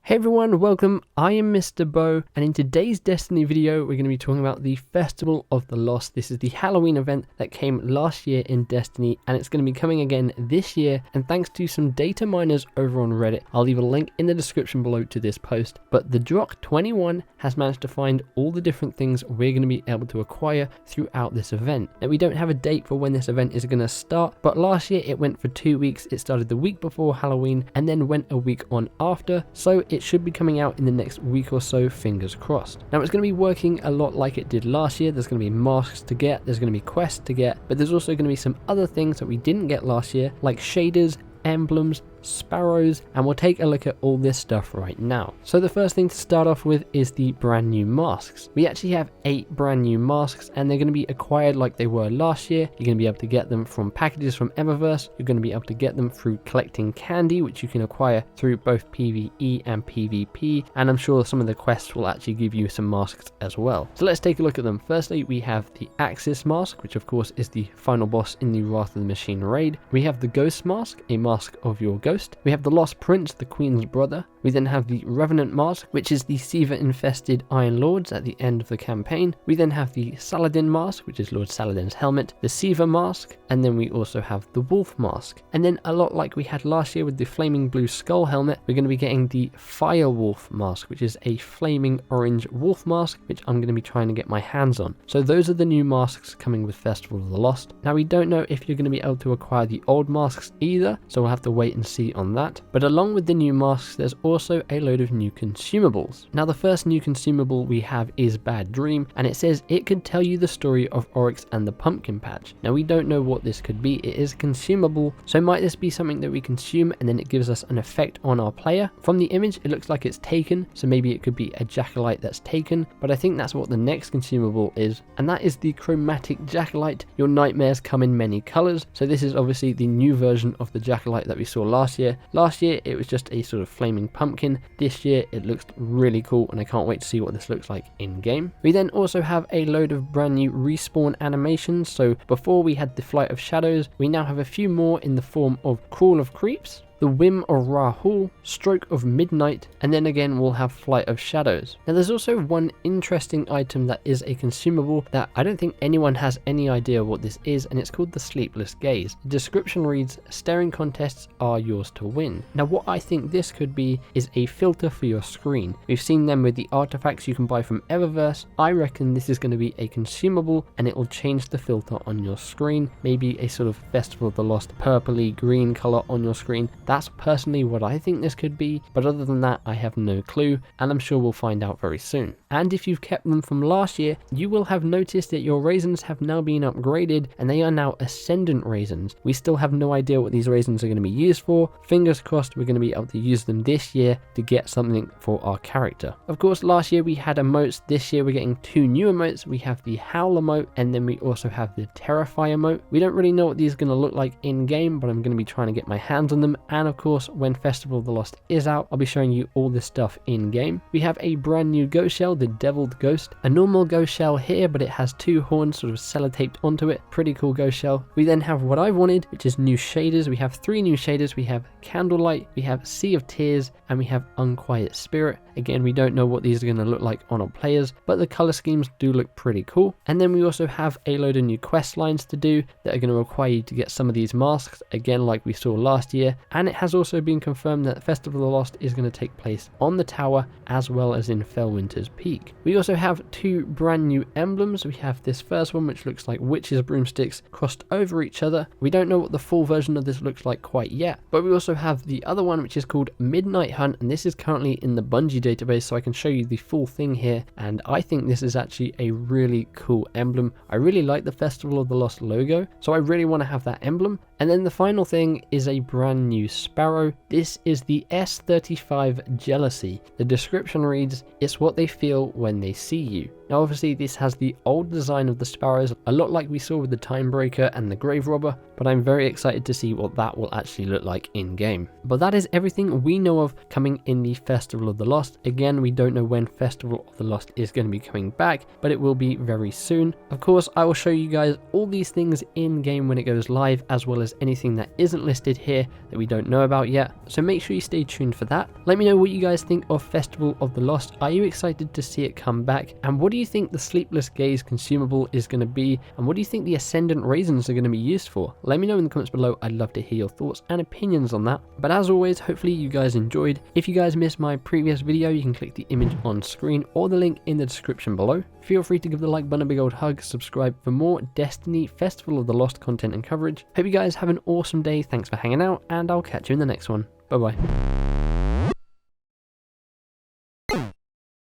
Hey everyone, welcome. I am MisterBo, and in today's Destiny video, we're going to be talking about the Festival of the Lost. This is the Halloween event that came last year in Destiny, and it's going to be coming again this year. And thanks to some data miners over on Reddit, I'll leave a link in the description below to this post. But the Drock 21 has managed to find all the different things we're going to be able to acquire throughout this event. Now, we don't have a date for when this event is going to start, but last year it went for 2 weeks. It started the week before Halloween and then went a week on after. So it should be coming out in the next week or so, fingers crossed. Now it's going to be working a lot like it did last year. There's going to be masks to get, there's going to be quests to get, but there's also going to be some other things that we didn't get last year, like shaders, emblems, sparrows, and we'll take a look at all this stuff right now. So the first thing to start off with is the brand new masks. We actually have 8 brand new masks, and they're going to be acquired like they were last year. You're going to be able to get them from packages from Eververse. You're going to be able to get them through collecting candy, which you can acquire through both PvE and PvP, and I'm sure some of the quests will actually give you some masks as well. So let's take a look at them. Firstly, we have the Axis mask, which of course is the final boss in the Wrath of the Machine raid. We have the Ghost mask, a mask of your ghost. We have the Lost Prince, the Queen's brother. We then have the Revenant mask, which is the Seaver-infested Iron Lords at the end of the campaign. We then have the Saladin mask, which is Lord Saladin's helmet, the Seaver mask, and then we also have the Wolf mask. And then a lot like we had last year with the Flaming Blue Skull helmet, we're going to be getting the Fire Wolf mask, which is a flaming orange wolf mask, which I'm going to be trying to get my hands on. So those are the new masks coming with Festival of the Lost. Now we don't know if you're going to be able to acquire the old masks either, so we'll have to wait and see on that. But along with the new masks, there's also a load of new consumables. Now the first new consumable we have is Bad Dream, and it says it could tell you the story of Oryx and the pumpkin patch. Now we don't know what this could be. It is a consumable, so might this be something that we consume and then it gives us an effect on our player? From the image it looks like it's taken, so maybe it could be a Jackalite that's taken, but I think that's what the next consumable is, and that is the Chromatic Jackalite. Your nightmares come in many colors, so this is obviously the new version of the Jackalite that we saw last year. Last year it was just a sort of flaming pumpkin. This year it looks really cool, and I can't wait to see what this looks like in game. We then also have a load of brand new respawn animations. So before we had the Flight of Shadows, we now have a few more in the form of Crawl of Creeps, the Whim of Rahul, Stroke of Midnight, and then again we'll have Flight of Shadows. Now there's also one interesting item that is a consumable that I don't think anyone has any idea what this is, and it's called the Sleepless Gaze. The description reads, staring contests are yours to win. Now what I think this could be is a filter for your screen. We've seen them with the artifacts you can buy from Eververse. I reckon this is going to be a consumable, and it will change the filter on your screen. Maybe a sort of Festival of the Lost purpley green color on your screen. That's personally what I think this could be, but other than that I have no clue, and I'm sure we'll find out very soon. And if you've kept them from last year, you will have noticed that your raisins have now been upgraded, and they are now Ascendant raisins. We still have no idea what these raisins are going to be used for. Fingers crossed we're going to be able to use them this year to get something for our character. Of course, last year we had emotes. This year we're getting 2 new emotes. We have the Howl emote, and then we also have the Terrify emote. We don't really know what these are going to look like in game, but I'm going to be trying to get my hands on them. And of course, when Festival of the Lost is out, I'll be showing you all this stuff in game. We have a brand new ghost shell, the Deviled Ghost, a normal ghost shell here, but it has 2 horns sort of sellotaped onto it. Pretty cool ghost shell. We then have what I wanted, which is new shaders. We have 3 new shaders. We have Candlelight, we have Sea of Tears, and we have Unquiet Spirit. Again, we don't know what these are going to look like on our players, but the color schemes do look pretty cool. And then we also have a load of new quest lines to do that are going to require you to get some of these masks, again like we saw last year. And it has also been confirmed that Festival of the Lost is going to take place on the tower as well as in Felwinter's Peak. We also have 2 brand new emblems. We have this first one which looks like witches' broomsticks crossed over each other. We don't know what the full version of this looks like quite yet, but we also have the other one which is called Midnight Hunt, and this is currently in the Bungie database, so I can show you the full thing here, and I think this is actually a really cool emblem. I really like the Festival of the Lost logo, so I really want to have that emblem. And then the final thing is a brand new sparrow. This is the S35 Jealousy. The description reads, it's what they feel when they see you. Now obviously this has the old design of the sparrows, a lot like we saw with the Timebreaker and the Grave Robber, but I'm very excited to see what that will actually look like in game. But that is everything we know of coming in the Festival of the Lost. Again, we don't know when Festival of the Lost is going to be coming back, but it will be very soon. Of course, I will show you guys all these things in game when it goes live, as well as anything that isn't listed here that we don't know about yet. So make sure you stay tuned for that. Let me know what you guys think of Festival of the Lost. Are you excited to see it come back? And what do you think the Sleepless Gaze consumable is going to be? And what do you think the Ascendant Raisins are going to be used for? Let me know in the comments below. I'd love to hear your thoughts and opinions on that. But as always, hopefully you guys enjoyed. If you guys missed my previous video, you can click the image on screen or the link in the description below. Feel free to give the like button a big old hug, subscribe for more Destiny Festival of the Lost content and coverage. Hope you guys have an awesome day. Thanks for hanging out, and I'll catch you in the next one. Bye bye.